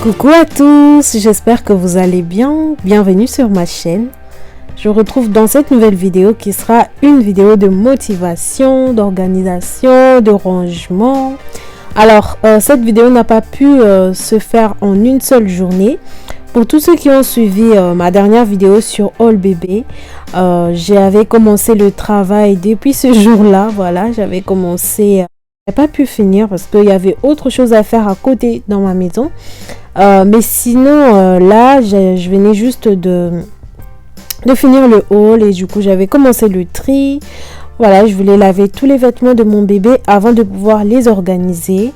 Coucou à tous, j'espère que vous allez bien. Bienvenue sur ma chaîne. Je vous retrouve dans cette nouvelle vidéo qui sera une vidéo de motivation, d'organisation, de rangement. Alors, cette vidéo n'a pas pu se faire en une seule journée. Pour tous ceux qui ont suivi ma dernière vidéo sur All Bébé, j'avais commencé le travail depuis ce jour-là. Voilà, j'avais commencé, j'ai pas pu finir parce qu'il y avait autre chose à faire à côté dans ma maison. Mais sinon, là, je venais juste de finir le haul et du coup, j'avais commencé le tri. Voilà, je voulais laver tous les vêtements de mon bébé avant de pouvoir les organiser.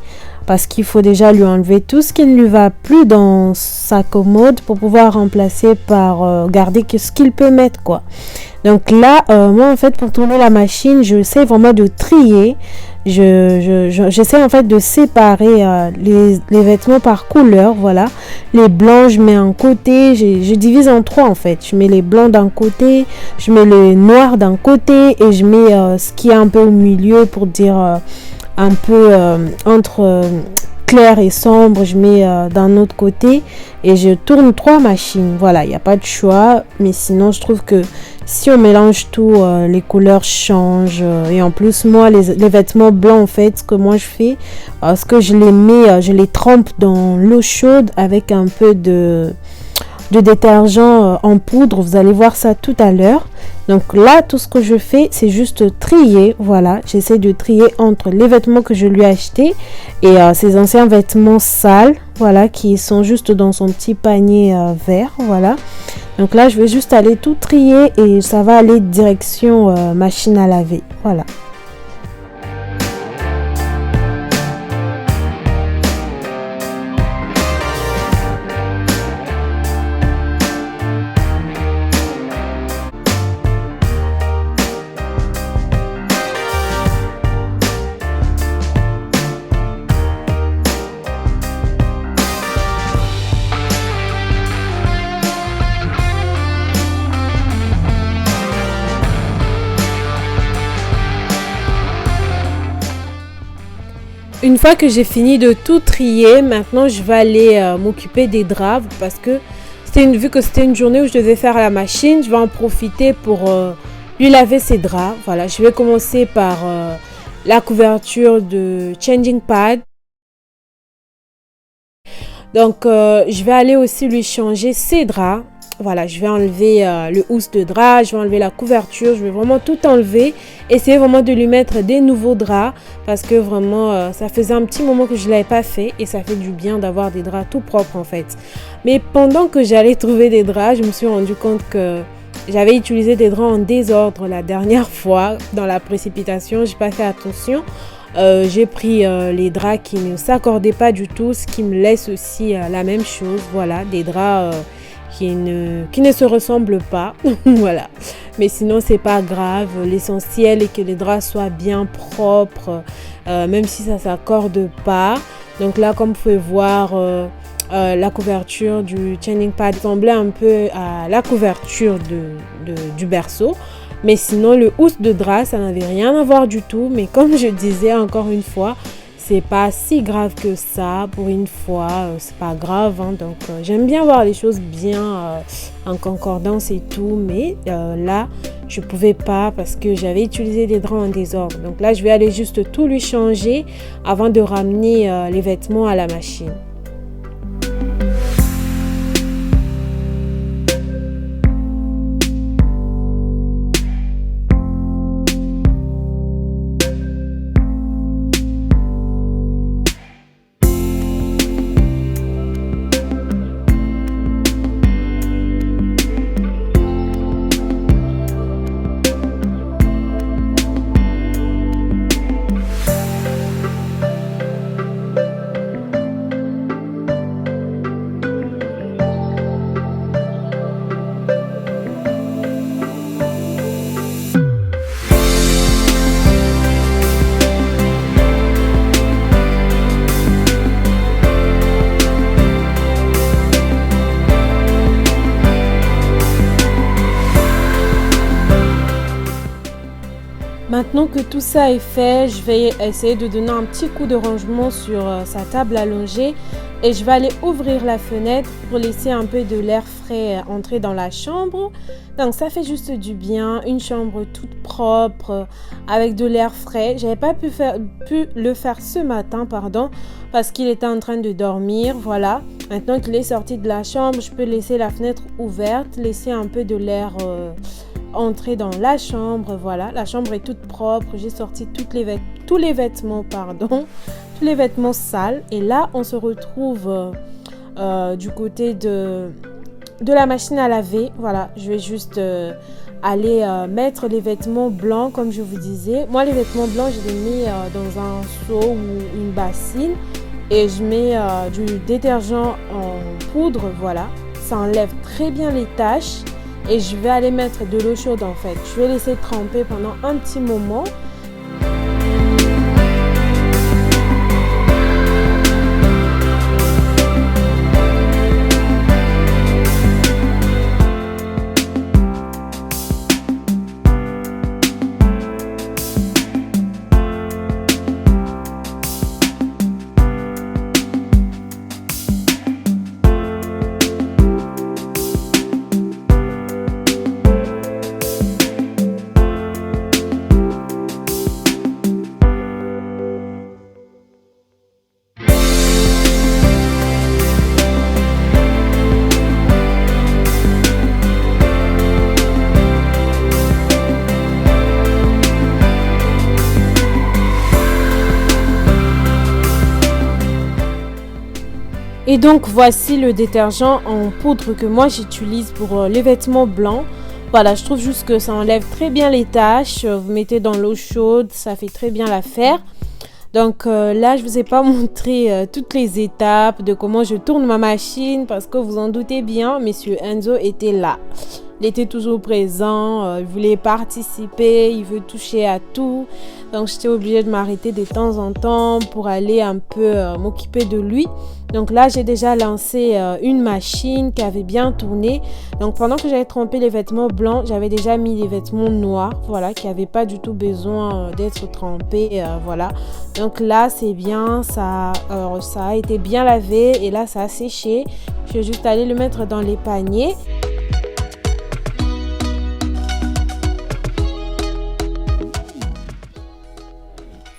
Parce qu'il faut déjà lui enlever tout ce qui ne lui va plus dans sa commode pour pouvoir remplacer par garder ce qu'il peut mettre, quoi. Donc là, moi, en fait, pour tourner la machine, j'essaie vraiment de trier. J'essaie en fait de séparer les vêtements par couleur, voilà. Les blancs, je mets en côté, je divise en trois en fait. Je mets les blancs d'un côté, je mets le noir d'un côté et je mets ce qui est un peu au milieu pour dire un peu entre clair et sombre, je mets d'un autre côté et je tourne trois machines. Voilà, il n'y a pas de choix, mais sinon je trouve que si on mélange tout, les couleurs changent. Et en plus, moi, les vêtements blancs, en fait, ce que moi je fais, ce que je les mets, je les trempe dans l'eau chaude avec un peu de détergent en poudre. Vous allez voir ça tout à l'heure. Donc là, tout ce que je fais, c'est juste trier. Voilà, j'essaie de trier entre les vêtements que je lui ai achetés et ses anciens vêtements sales. Voilà, qui sont juste dans son petit panier vert. Voilà. Donc là, je vais juste aller tout trier et ça va aller direction machine à laver. Voilà. Une fois que j'ai fini de tout trier, maintenant je vais aller m'occuper des draps parce que vu que c'était une journée où je devais faire à la machine, je vais en profiter pour lui laver ses draps. Voilà, je vais commencer par la couverture de changing pad. Donc je vais aller aussi lui changer ses draps. Voilà, je vais enlever le housse de drap, je vais enlever la couverture, je vais vraiment tout enlever. Essayer vraiment de lui mettre des nouveaux draps parce que vraiment, ça faisait un petit moment que je ne l'avais pas fait et ça fait du bien d'avoir des draps tout propres en fait. Mais pendant que j'allais trouver des draps, je me suis rendu compte que j'avais utilisé des draps en désordre la dernière fois. Dans la précipitation, je n'ai pas fait attention. J'ai pris les draps qui ne s'accordaient pas du tout, ce qui me laisse aussi la même chose. Voilà, des draps... qui ne se ressemblent pas. Voilà, mais sinon c'est pas grave, l'essentiel est que les draps soient bien propres, même si ça s'accorde pas. Donc là, comme vous pouvez voir, la couverture du changing pad ressemblait un peu à la couverture du berceau, mais sinon le housse de drap, ça n'avait rien à voir du tout. Mais comme je disais encore une fois, c'est pas si grave que ça. Pour une fois, c'est pas grave, hein. Donc j'aime bien voir les choses bien en concordance et tout, mais là je pouvais pas parce que j'avais utilisé des draps en désordre. Donc là je vais aller juste tout lui changer avant de ramener les vêtements à la machine. Maintenant que tout ça est fait, je vais essayer de donner un petit coup de rangement sur sa table allongée et je vais aller ouvrir la fenêtre pour laisser un peu de l'air frais entrer dans la chambre. Donc ça fait juste du bien, une chambre toute propre avec de l'air frais. J'avais pas pu le faire ce matin, pardon, parce qu'il était en train de dormir. Voilà, maintenant qu'il est sorti de la chambre, je peux laisser la fenêtre ouverte, laisser un peu de l'air entrer dans la chambre. Voilà, la chambre est toute propre, j'ai sorti tous les vêtements, pardon, tous les vêtements sales. Et là, on se retrouve du côté de la machine à laver. Voilà, je vais juste aller mettre les vêtements blancs comme je vous disais. Moi, les vêtements blancs, je les mets dans un seau ou une bassine et je mets du détergent en poudre. Voilà, ça enlève très bien les taches. Et je vais aller mettre de l'eau chaude en fait. Je vais laisser tremper pendant un petit moment. Et donc voici le détergent en poudre que moi j'utilise pour les vêtements blancs. Voilà, je trouve juste que ça enlève très bien les taches. Vous mettez dans l'eau chaude, ça fait très bien l'affaire. Donc là, je ne vous ai pas montré toutes les étapes de comment je tourne ma machine parce que vous en doutez bien, monsieur Enzo était là. Il était toujours présent, il voulait participer, il veut toucher à tout. Donc j'étais obligée de m'arrêter de temps en temps pour aller un peu m'occuper de lui. Donc là, j'ai déjà lancé une machine qui avait bien tourné. Donc pendant que j'avais trempé les vêtements blancs, j'avais déjà mis les vêtements noirs, voilà, qui n'avaient pas du tout besoin d'être trempés, voilà. Donc là, c'est bien, ça a été bien lavé et là, ça a séché. Je vais juste aller le mettre dans les paniers.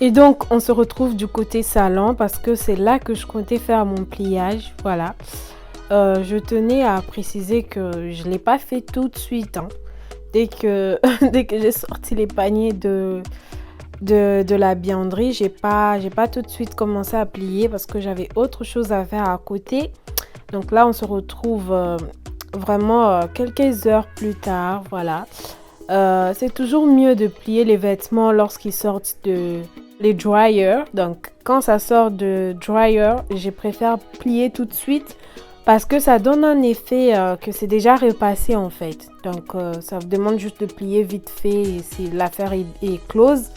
Et donc, on se retrouve du côté salon parce que c'est là que je comptais faire mon pliage. Voilà. Je tenais à préciser que je ne l'ai pas fait tout de suite. Hein. Dès que j'ai sorti les paniers de la bianderie, j'ai pas tout de suite commencé à plier parce que j'avais autre chose à faire à côté. Donc là, on se retrouve vraiment quelques heures plus tard. Voilà. C'est toujours mieux de plier les vêtements lorsqu'ils sortent les dryers. Donc quand ça sort de dryer, je préfère plier tout de suite parce que ça donne un effet que c'est déjà repassé en fait. Donc ça vous demande juste de plier vite fait si l'affaire est close.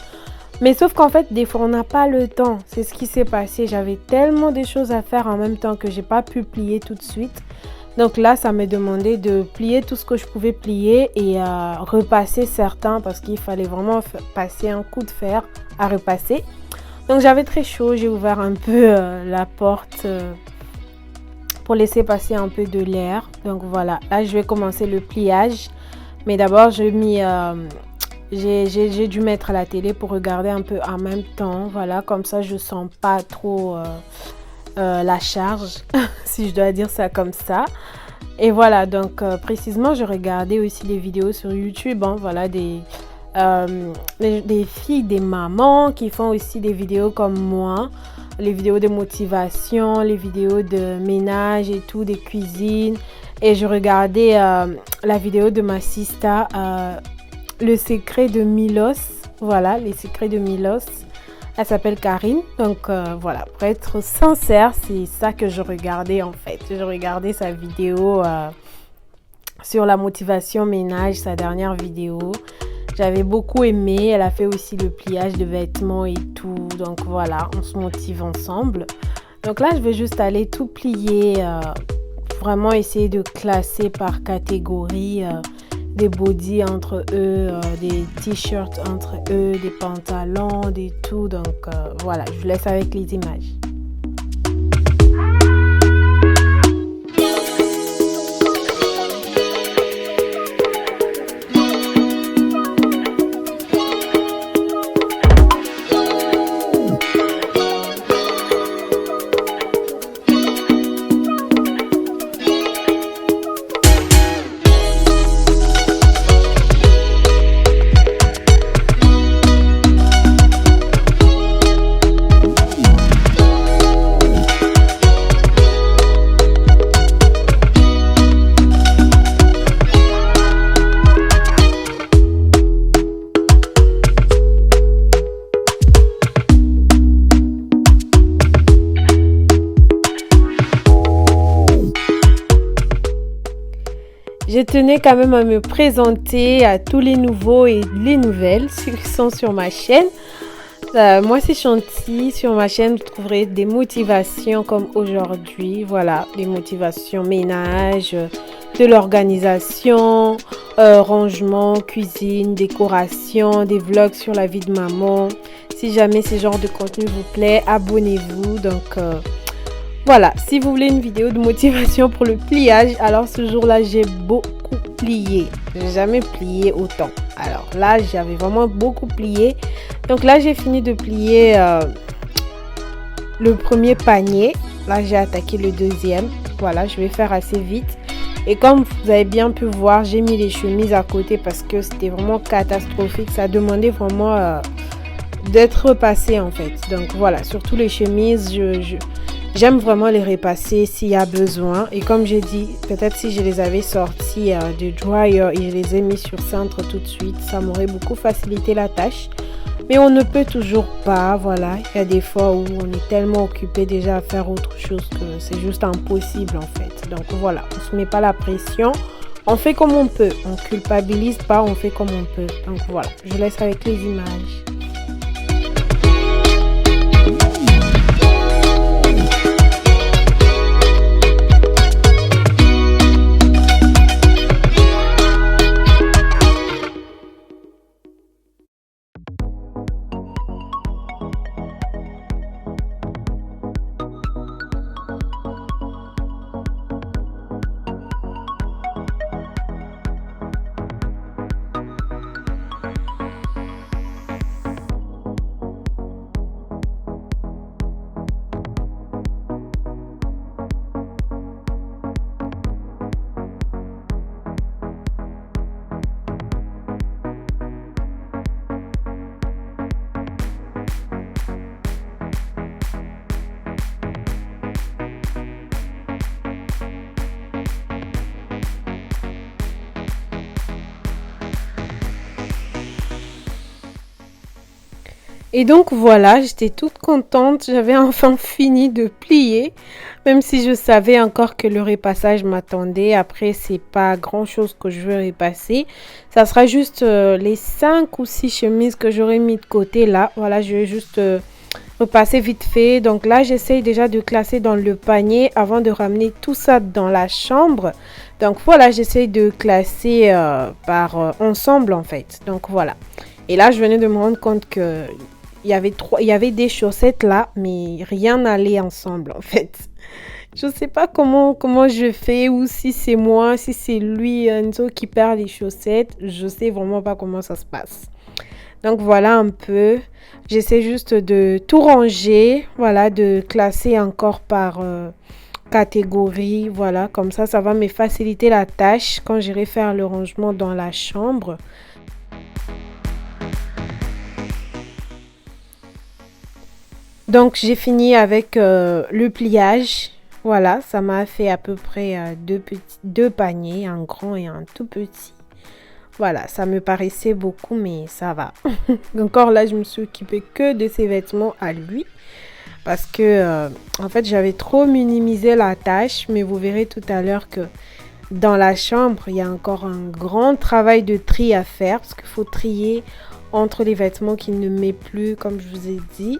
Mais sauf qu'en fait des fois on n'a pas le temps. C'est ce qui s'est passé. J'avais tellement de choses à faire en même temps que j'ai pas pu plier tout de suite. Donc là, ça m'a demandé de plier tout ce que je pouvais plier et repasser certains parce qu'il fallait vraiment passer un coup de fer à repasser. Donc j'avais très chaud, j'ai ouvert un peu la porte pour laisser passer un peu de l'air. Donc voilà, là je vais commencer le pliage. Mais d'abord, j'ai dû mettre la télé pour regarder un peu en même temps. Voilà, comme ça je sens pas trop... la charge, si je dois dire ça comme ça. Et voilà, donc précisément, je regardais aussi des vidéos sur YouTube, hein, voilà, des filles, des mamans qui font aussi des vidéos comme moi, les vidéos de motivation, les vidéos de ménage et tout, des cuisines. Et je regardais la vidéo de ma sista, le secret de Milos, voilà, les secrets de Milos. Elle s'appelle Karine, donc voilà, pour être sincère, c'est ça que je regardais en fait. Je regardais sa vidéo sur la motivation ménage, sa dernière vidéo. J'avais beaucoup aimé, elle a fait aussi le pliage de vêtements et tout, donc voilà, on se motive ensemble. Donc là, je vais juste aller tout plier, vraiment essayer de classer par catégorie des bodys entre eux, des t-shirts entre eux, des pantalons, des tout. Donc voilà, je vous laisse avec les images. Je tenais quand même à me présenter à tous les nouveaux et les nouvelles qui sont sur ma chaîne. Moi c'est Chanty, sur ma chaîne vous trouverez des motivations comme aujourd'hui, voilà, des motivations ménage, de l'organisation, rangement, cuisine, décoration, des vlogs sur la vie de maman. Si jamais ce genre de contenu vous plaît, abonnez-vous. Donc voilà, si vous voulez une vidéo de motivation pour le pliage, alors ce jour-là, j'ai beaucoup plié. J'ai jamais plié autant. Alors là, j'avais vraiment beaucoup plié. Donc là, j'ai fini de plier le premier panier. Là, j'ai attaqué le deuxième. Voilà, je vais faire assez vite. Et comme vous avez bien pu voir, j'ai mis les chemises à côté parce que c'était vraiment catastrophique. Ça demandait vraiment d'être repassé en fait. Donc voilà, surtout les chemises, j'aime vraiment les repasser s'il y a besoin. Et comme j'ai dit, peut-être si je les avais sortis du dryer et je les ai mis sur cintre tout de suite, ça m'aurait beaucoup facilité la tâche. Mais on ne peut toujours pas, voilà. Il y a des fois où on est tellement occupé déjà à faire autre chose que c'est juste impossible en fait. Donc voilà, on ne se met pas la pression. On fait comme on peut. On culpabilise pas, on fait comme on peut. Donc voilà, je vous laisse avec les images. Et donc voilà, j'étais toute contente, j'avais enfin fini de plier, même si je savais encore que le repassage m'attendait. Après, c'est pas grand chose que je veux repasser, ça sera juste les 5 ou 6 chemises que j'aurais mis de côté là. Voilà, je vais juste repasser vite fait. Donc là, j'essaye déjà de classer dans le panier avant de ramener tout ça dans la chambre. Donc voilà, j'essaye de classer par ensemble en fait. Donc voilà. Et là, je venais de me rendre compte que il y avait des chaussettes là, mais rien n'allait ensemble en fait. Je sais pas comment je fais, ou si c'est moi, si c'est lui, Enzo, qui perd les chaussettes. Je sais vraiment pas comment ça se passe. Donc voilà un peu. J'essaie juste de tout ranger, voilà, de classer encore par catégorie. Voilà, comme ça va me faciliter la tâche quand j'irai faire le rangement dans la chambre. Donc j'ai fini avec le pliage. Voilà, ça m'a fait à peu près deux paniers, un grand et un tout petit. Voilà, ça me paraissait beaucoup, mais ça va. Encore là, je me suis occupée que de ses vêtements à lui. Parce que, en fait, j'avais trop minimisé la tâche. Mais vous verrez tout à l'heure que dans la chambre, il y a encore un grand travail de tri à faire. Parce qu'il faut trier entre les vêtements qu'il ne met plus, comme je vous ai dit.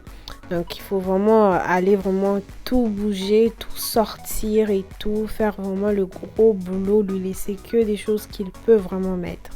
Donc il faut vraiment aller vraiment tout bouger, tout sortir et tout, faire vraiment le gros boulot, lui laisser que des choses qu'il peut vraiment mettre.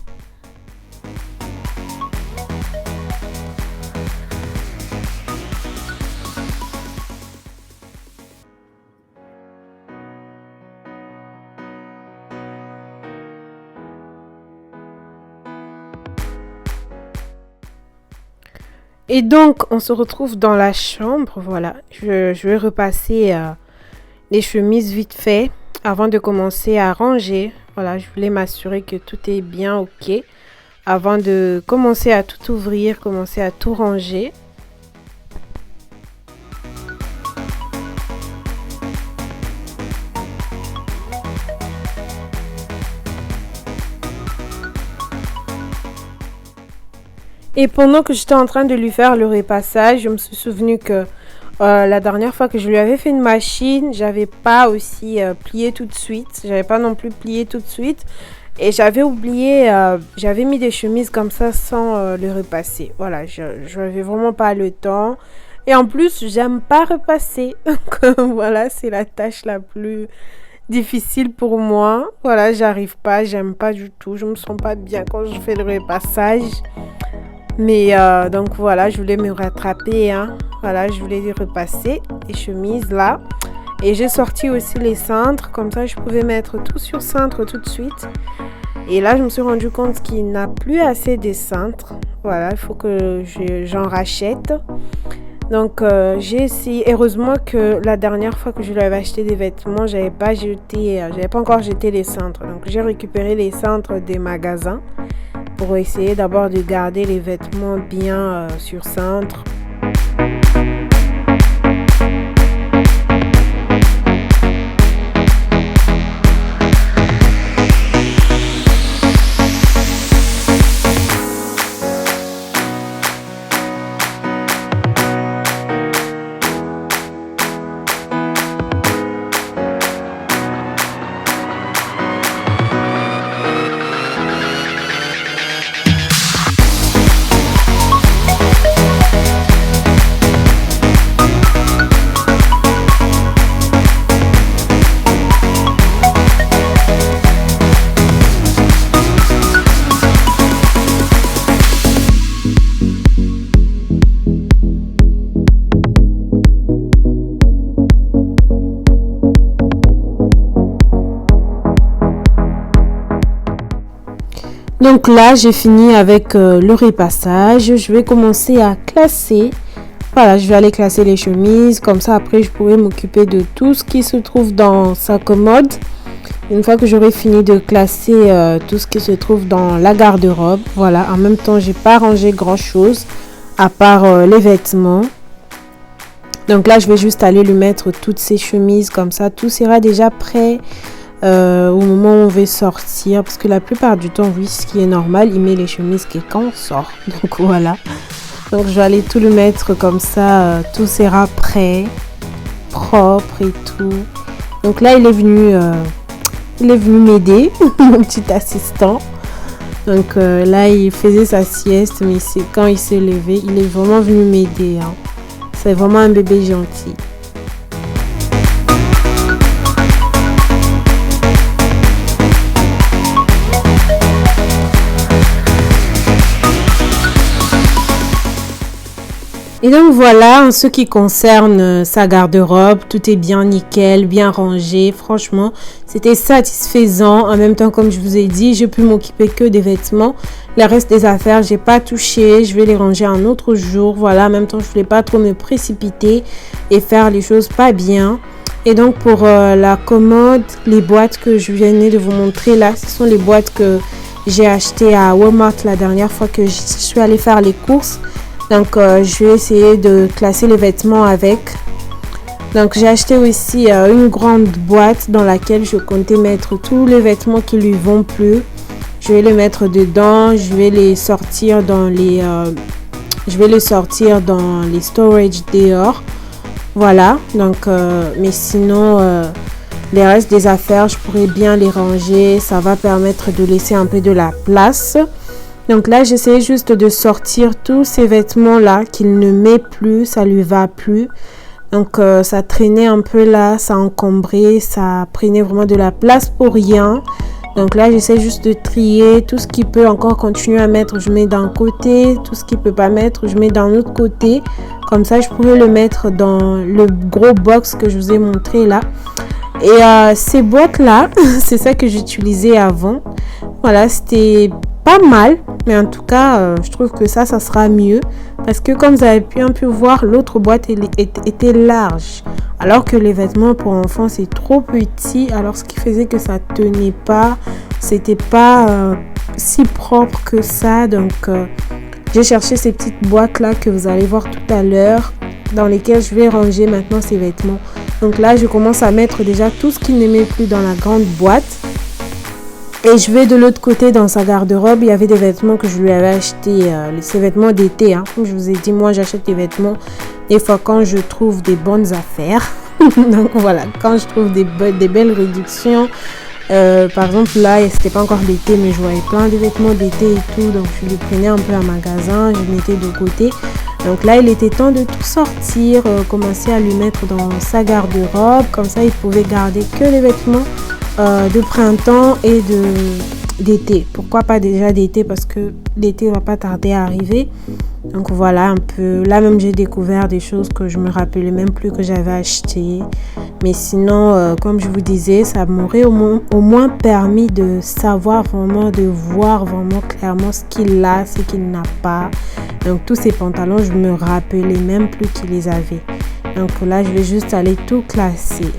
Et donc, on se retrouve dans la chambre. Voilà, je vais repasser les chemises vite fait avant de commencer à ranger. Voilà, je voulais m'assurer que tout est bien OK avant de commencer à tout ouvrir, commencer à tout ranger. Et pendant que j'étais en train de lui faire le repassage, je me suis souvenu que la dernière fois que je lui avais fait une machine, j'avais pas aussi plié tout de suite. J'avais pas non plus plié tout de suite. Et j'avais oublié, j'avais mis des chemises comme ça sans le repasser. Voilà, je n'avais vraiment pas le temps. Et en plus, j'aime pas repasser. Donc voilà, c'est la tâche la plus difficile pour moi. Voilà, j'arrive pas, j'aime pas du tout. Je me sens pas bien quand je fais le repassage. Mais donc voilà, je voulais me rattraper, hein. Voilà, je voulais repasser les chemises là. Et j'ai sorti aussi les cintres, comme ça je pouvais mettre tout sur cintre tout de suite. Et là, je me suis rendu compte qu'il n'a plus assez de cintres. Voilà, il faut que j'en rachète. Donc j'ai essayé. Heureusement que la dernière fois que je lui avais acheté des vêtements, j'avais pas encore jeté les cintres. Donc j'ai récupéré les cintres des magasins pour essayer d'abord de garder les vêtements bien sur cintre. Donc là, j'ai fini avec le repassage. Je vais commencer à classer. Voilà, je vais aller classer les chemises. Comme ça, après, je pourrai m'occuper de tout ce qui se trouve dans sa commode. Une fois que j'aurai fini de classer tout ce qui se trouve dans la garde-robe. Voilà, en même temps, j'ai pas rangé grand-chose à part les vêtements. Donc là, je vais juste aller lui mettre toutes ces chemises. Comme ça, tout sera déjà prêt. Au moment où on va sortir, parce que la plupart du temps, oui, ce qui est normal, il met les chemises quand on sort. Donc voilà, donc je vais aller tout le mettre comme ça, tout sera prêt, propre et tout. Donc là, il est venu m'aider, mon petit assistant. Donc là, il faisait sa sieste, mais c'est quand il s'est levé, il est vraiment venu m'aider, hein. C'est vraiment un bébé gentil. Et donc voilà, en ce qui concerne sa garde-robe, tout est bien nickel, bien rangé. Franchement, c'était satisfaisant. En même temps, comme je vous ai dit, j'ai pu m'occuper que des vêtements. Le reste des affaires, j'ai pas touché. Je vais les ranger un autre jour. Voilà, en même temps, je voulais pas trop me précipiter et faire les choses pas bien. Et donc pour la commode, les boîtes que je venais de vous montrer là, ce sont les boîtes que j'ai achetées à Walmart la dernière fois que je suis allée faire les courses. Donc je vais essayer de classer les vêtements avec. Donc j'ai acheté aussi une grande boîte dans laquelle je comptais mettre tous les vêtements qui lui vont plus. Je vais les mettre dedans, je vais les sortir dans les storage dehors. Voilà, donc mais sinon les restes des affaires, je pourrais bien les ranger, ça va permettre de laisser un peu de la place. Donc là, j'essaie juste de sortir tous ces vêtements-là qu'il ne met plus, ça lui va plus. Donc ça traînait un peu là, ça encombrait, ça prenait vraiment de la place pour rien. Donc là, j'essaie juste de trier tout ce qui peut encore continuer à mettre, je mets d'un côté. Tout ce qui peut pas mettre, je mets d'un autre côté. Comme ça, je pourrais le mettre dans le gros box que je vous ai montré là. Et ces boîtes-là, c'est ça que j'utilisais avant. Voilà, c'était pas mal. Mais en tout cas, je trouve que ça sera mieux. Parce que comme vous avez pu voir, l'autre boîte était large. Alors que les vêtements pour enfants, c'est trop petit. Alors, ce qui faisait que ça tenait pas. C'était pas si propre que ça. Donc, j'ai cherché ces petites boîtes-là que vous allez voir tout à l'heure. Dans lesquelles je vais ranger maintenant ces vêtements. Donc là, je commence à mettre déjà tout ce qu'il ne met plus dans la grande boîte. Et je vais de l'autre côté dans sa garde-robe. Il y avait des vêtements que je lui avais achetés. Ces vêtements d'été. Comme je vous ai dit, moi, j'achète des vêtements des fois quand je trouve des bonnes affaires. Donc voilà, quand je trouve des belles réductions. Par exemple, là, c'était pas encore l'été, mais je voyais plein de vêtements d'été et tout. Donc, je les prenais un peu à magasin. Je mettais de côté. Donc là, il était temps de tout sortir, commencer à lui mettre dans sa garde-robe. Comme ça, il pouvait garder que les vêtements de printemps et d'été. Pourquoi pas déjà d'été? Parce que l'été va pas tarder à arriver. Donc voilà un peu. Là même, j'ai découvert des choses que je me rappelais même plus que j'avais achetées. Mais sinon, comme je vous disais, ça m'aurait au moins permis de savoir vraiment, de voir vraiment clairement ce qu'il a, ce qu'il n'a pas. Donc tous ces pantalons, je me rappelais même plus qu'il les avait. Donc là, je vais juste aller tout classer.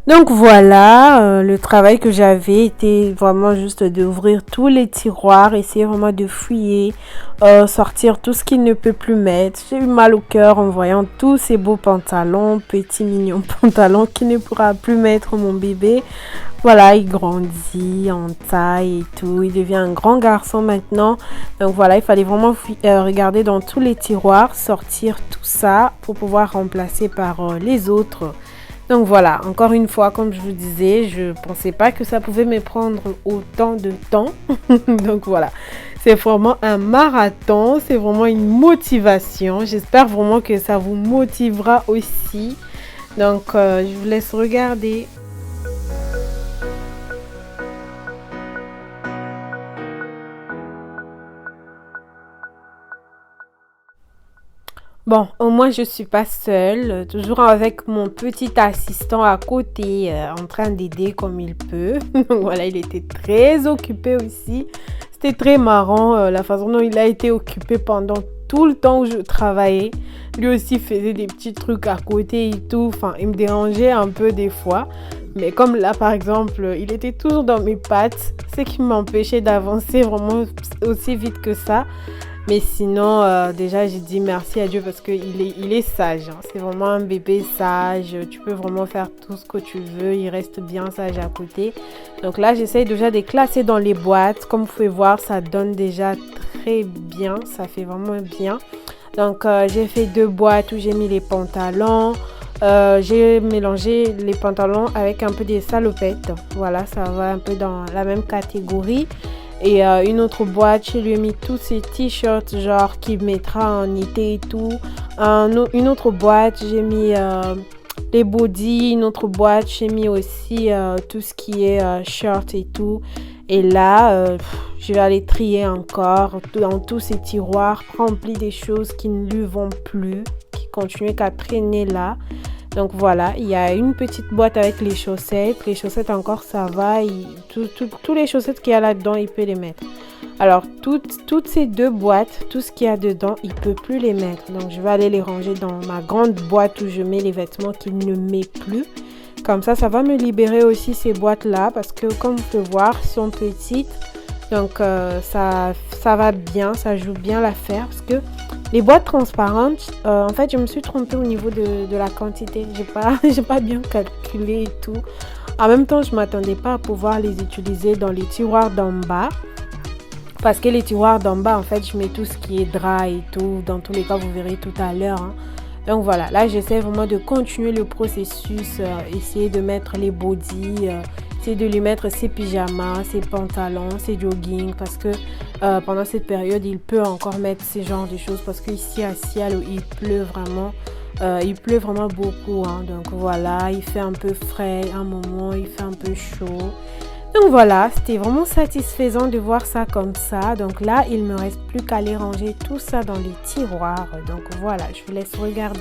Donc voilà, le travail que j'avais était vraiment juste d'ouvrir tous les tiroirs, essayer vraiment de fouiller, sortir tout ce qu'il ne peut plus mettre. J'ai eu mal au cœur en voyant tous ces beaux pantalons, petits mignons pantalons qu'il ne pourra plus mettre mon bébé. Voilà, il grandit en taille et tout, il devient un grand garçon maintenant. Donc voilà, il fallait vraiment regarder dans tous les tiroirs, sortir tout ça pour pouvoir remplacer par les autres. Donc voilà, encore une fois, comme je vous disais, je pensais pas que ça pouvait me prendre autant de temps. Donc voilà, c'est vraiment un marathon, c'est vraiment une motivation. J'espère vraiment que ça vous motivera aussi. Donc je vous laisse regarder. Bon, au moins je suis pas seule, toujours avec mon petit assistant à côté, en train d'aider comme il peut. Voilà, il était très occupé aussi. C'était très marrant la façon dont il a été occupé pendant tout le temps où je travaillais. Lui aussi faisait des petits trucs à côté et tout. Enfin, il me dérangeait un peu des fois. Mais comme là, par exemple, il était toujours dans mes pattes, ce qui m'empêchait d'avancer vraiment aussi vite que ça. Mais sinon, déjà, j'ai dit merci à Dieu parce qu'il est sage. C'est vraiment un bébé sage. Tu peux vraiment faire tout ce que tu veux. Il reste bien sage à côté. Donc là, j'essaye déjà de les classer dans les boîtes. Comme vous pouvez voir, ça donne déjà très bien. Ça fait vraiment bien. Donc, j'ai fait 2 boîtes où j'ai mis les pantalons. J'ai mélangé les pantalons avec un peu des salopettes. Voilà, ça va un peu dans la même catégorie. Et une autre boîte, je lui ai mis tous ces t-shirts genre qu'il mettra en été et tout. Une autre boîte, j'ai mis les bodys. Une autre boîte, j'ai mis aussi tout ce qui est shirt et tout. Et là, je vais aller trier encore dans tous ces tiroirs remplis des choses qui ne lui vont plus, qui continuent qu'à traîner là. Donc voilà, il y a une petite boîte avec les chaussettes. Les chaussettes encore, ça va. Tous les chaussettes qu'il y a là-dedans, il peut les mettre. Alors, toutes ces deux boîtes, tout ce qu'il y a dedans, il ne peut plus les mettre. Donc, je vais aller les ranger dans ma grande boîte où je mets les vêtements qu'il ne met plus. Comme ça va me libérer aussi ces boîtes-là parce que, comme vous pouvez voir, elles sont petites. Donc, ça va bien, ça joue bien l'affaire parce que les boîtes transparentes, en fait, je me suis trompée au niveau de la quantité. J'ai pas bien calculé et tout. En même temps, je ne m'attendais pas à pouvoir les utiliser dans les tiroirs d'en bas. Parce que les tiroirs d'en bas, en fait, je mets tout ce qui est drap et tout. Dans tous les cas, vous verrez tout à l'heure. Hein. Donc voilà, là, j'essaie vraiment de continuer le processus. Essayer de mettre les bodys, essayer de lui mettre ses pyjamas, ses pantalons, ses joggings. Parce que pendant cette période, il peut encore mettre ce genre de choses. Parce qu'ici, à Seattle, il pleut vraiment beaucoup. Hein. Donc voilà, il fait un peu frais à un moment, il fait un peu chaud. Donc voilà, c'était vraiment satisfaisant de voir ça comme ça. Donc là, il ne me reste plus qu'à aller ranger tout ça dans les tiroirs. Donc voilà, je vous laisse regarder.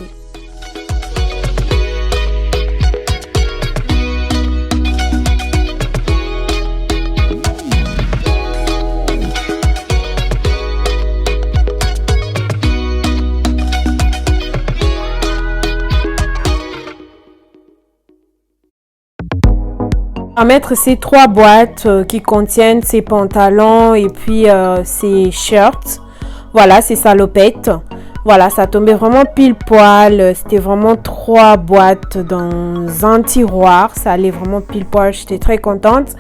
À mettre ces trois boîtes qui contiennent ses pantalons et puis ses shirts. Voilà, ses salopettes. Voilà, ça tombait vraiment pile poil. C'était vraiment trois boîtes dans un tiroir. Ça allait vraiment pile poil. J'étais très contente.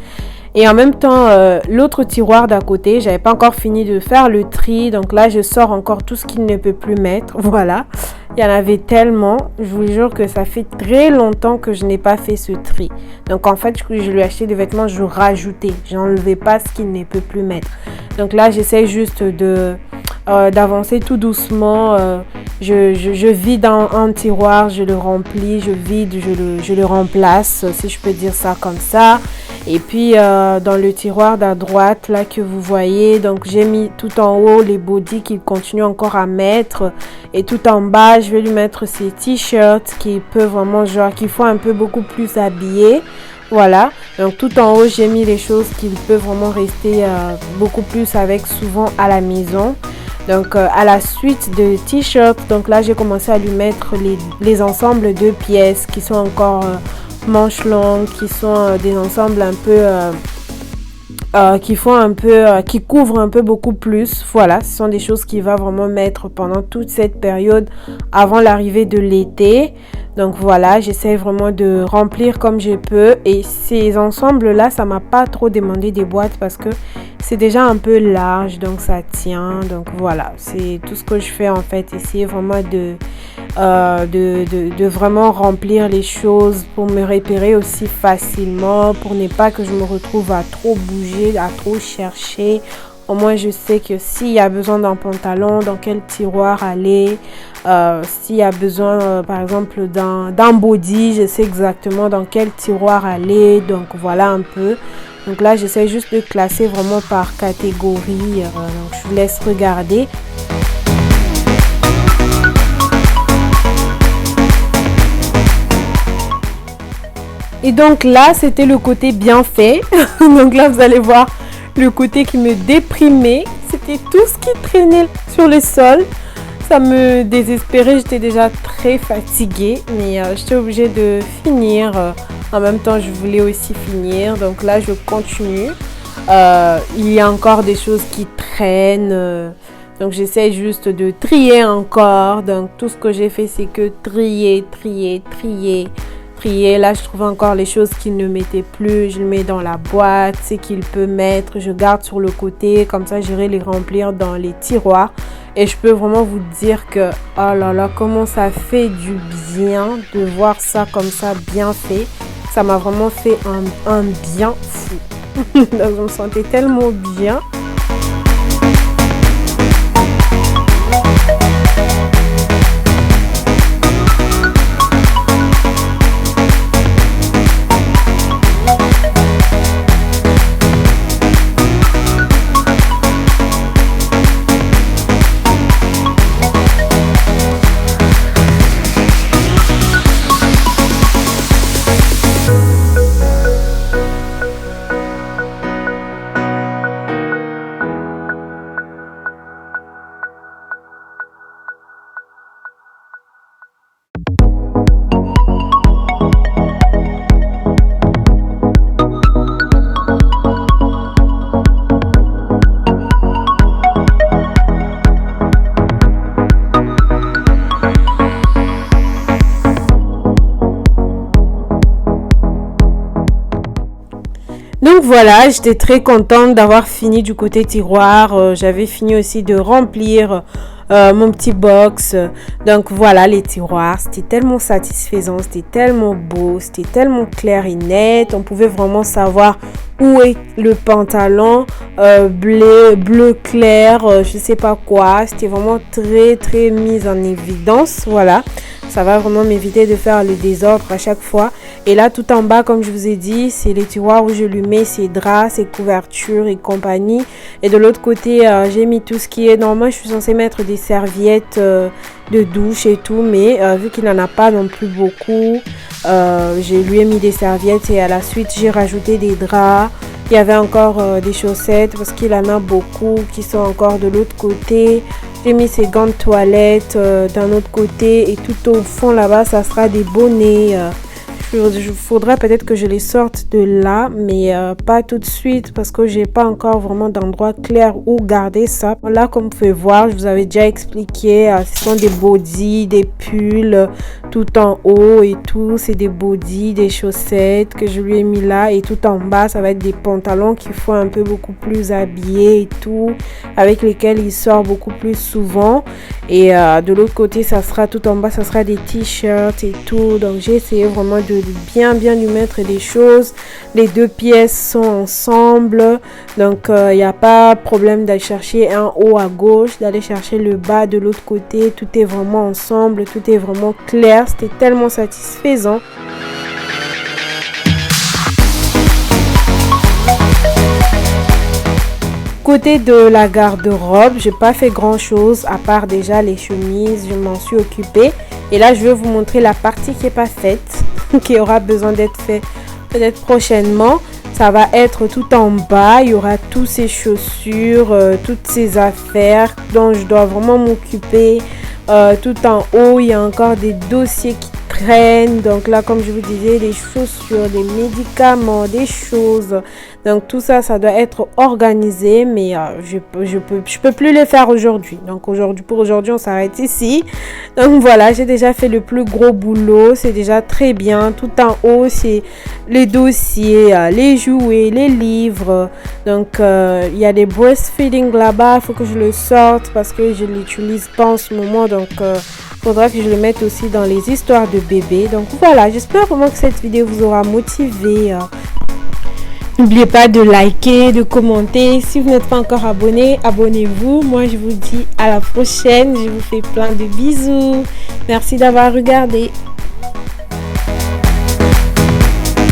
Et en même temps, l'autre tiroir d'à côté, j'avais pas encore fini de faire le tri. Donc là, je sors encore tout ce qu'il ne peut plus mettre. Voilà. Il y en avait tellement. Je vous jure que ça fait très longtemps que je n'ai pas fait ce tri. Donc en fait, je lui ai acheté des vêtements, je rajoutais. J'enlevais pas ce qu'il ne peut plus mettre. Donc là, j'essaie juste d'avancer tout doucement. Je vide un tiroir, je le remplis, je vide, je le remplace, si je peux dire ça comme ça. Et puis dans le tiroir d'à droite là que vous voyez, donc j'ai mis tout en haut les bodys qu'il continue encore à mettre, et tout en bas je vais lui mettre ses t-shirts qui peut vraiment genre qu'il faut un peu beaucoup plus habiller. Voilà, donc tout en haut j'ai mis les choses qu'il peut vraiment rester beaucoup plus avec souvent à la maison. Donc à la suite de t-shirts, donc là j'ai commencé à lui mettre les ensembles de pièces qui sont encore manches longues, qui sont des ensembles un peu qui couvrent un peu beaucoup plus. Voilà, ce sont des choses qu'il va vraiment mettre pendant toute cette période avant l'arrivée de l'été. Donc voilà, j'essaie vraiment de remplir comme je peux, et ces ensembles là, ça m'a pas trop demandé des boîtes parce que c'est déjà un peu large, donc ça tient. Donc voilà, c'est tout ce que je fais en fait, essayer vraiment de vraiment remplir les choses pour me repérer aussi facilement, pour ne pas que je me retrouve à trop bouger, à trop chercher. Au moins, je sais que s'il y a besoin d'un pantalon, dans quel tiroir aller. S'il y a besoin, par exemple, d'un body, je sais exactement dans quel tiroir aller. Donc, voilà un peu. Donc là, j'essaie juste de classer vraiment par catégorie. Donc, je vous laisse regarder. Et donc là, c'était le côté bien fait. Donc là, vous allez voir le côté qui me déprimait. C'était tout ce qui traînait sur le sol. Ça me désespérait. J'étais déjà très fatiguée. Mais j'étais obligée de finir. En même temps, je voulais aussi finir. Donc là, je continue. Il y a encore des choses qui traînent. Donc j'essaie juste de trier encore. Donc tout ce que j'ai fait, c'est que trier. Là, je trouve encore les choses qu'il ne mettait plus. Je le mets dans la boîte, ce qu'il peut mettre. Je garde sur le côté. Comme ça, j'irai les remplir dans les tiroirs. Et je peux vraiment vous dire que, oh là là, comment ça fait du bien de voir ça comme ça, bien fait. Ça m'a vraiment fait un bien fou. Donc, je me sentais tellement bien. voilà, j'étais très contente d'avoir fini du côté tiroir. J'avais fini aussi de remplir mon petit box. Donc voilà les tiroirs, c'était tellement satisfaisant, c'était tellement beau, c'était tellement clair et net. On pouvait vraiment savoir où est le pantalon bleu clair, je sais pas quoi. C'était vraiment très mis en évidence. Voilà, ça va vraiment m'éviter de faire le désordre à chaque fois. Et là tout en bas, comme je vous ai dit, c'est les tiroirs où je lui mets ses draps, ses couvertures et compagnie. Et de l'autre côté, j'ai mis tout ce qui est normal. Je suis censée mettre des serviettes de douche et tout, mais vu qu'il n'en a pas non plus beaucoup, j'ai lui ai mis des serviettes et à la suite j'ai rajouté des draps. Il y avait encore des chaussettes parce qu'il en a beaucoup qui sont encore de l'autre côté. J'ai mis ses gants de toilette d'un autre côté et tout au fond là-bas ça sera des bonnets. Il faudra peut-être que je les sorte de là, mais pas tout de suite parce que j'ai pas encore vraiment d'endroit clair où garder ça. Là, comme vous pouvez voir, je vous avais déjà expliqué, ce sont des bodys, des pulls tout en haut et tout. C'est des bodys, des chaussettes que je lui ai mis là, et tout en bas, ça va être des pantalons qu'il faut un peu beaucoup plus habillés et tout, avec lesquels il sort beaucoup plus souvent. Et de l'autre côté, ça sera tout en bas, ça sera des t-shirts et tout. Donc j'ai essayé vraiment de bien lui mettre des choses. Les deux pièces sont ensemble, donc il n'y a pas problème d'aller chercher un haut à gauche, d'aller chercher le bas de l'autre côté. Tout est vraiment ensemble, tout est vraiment clair. C'était tellement satisfaisant. Côté de la garde-robe, j'ai pas fait grand chose à part déjà les chemises, je m'en suis occupée. Et là, je vais vous montrer la partie qui est pas faite, qui aura besoin d'être faite peut-être prochainement. Ça va être tout en bas, il y aura toutes ces chaussures, toutes ces affaires dont je dois vraiment m'occuper. Tout en haut, il y a encore des dossiers qui traînent. Donc là, comme je vous disais, des chaussures, des médicaments, des choses. Donc tout ça, ça doit être organisé, mais je peux plus le faire aujourd'hui. Donc pour aujourd'hui, on s'arrête ici. Donc voilà, j'ai déjà fait le plus gros boulot. C'est déjà très bien. Tout en haut, c'est les dossiers, les jouets, les livres. Donc il y a des breastfeeding là-bas. Il faut que je le sorte parce que je l'utilise pas en ce moment. Donc faudra que je le mette aussi dans les histoires de bébé. Donc voilà, j'espère vraiment que cette vidéo vous aura motivé. N'oubliez pas de liker, de commenter. Si vous n'êtes pas encore abonné, abonnez-vous. Moi, je vous dis à la prochaine. Je vous fais plein de bisous. Merci d'avoir regardé.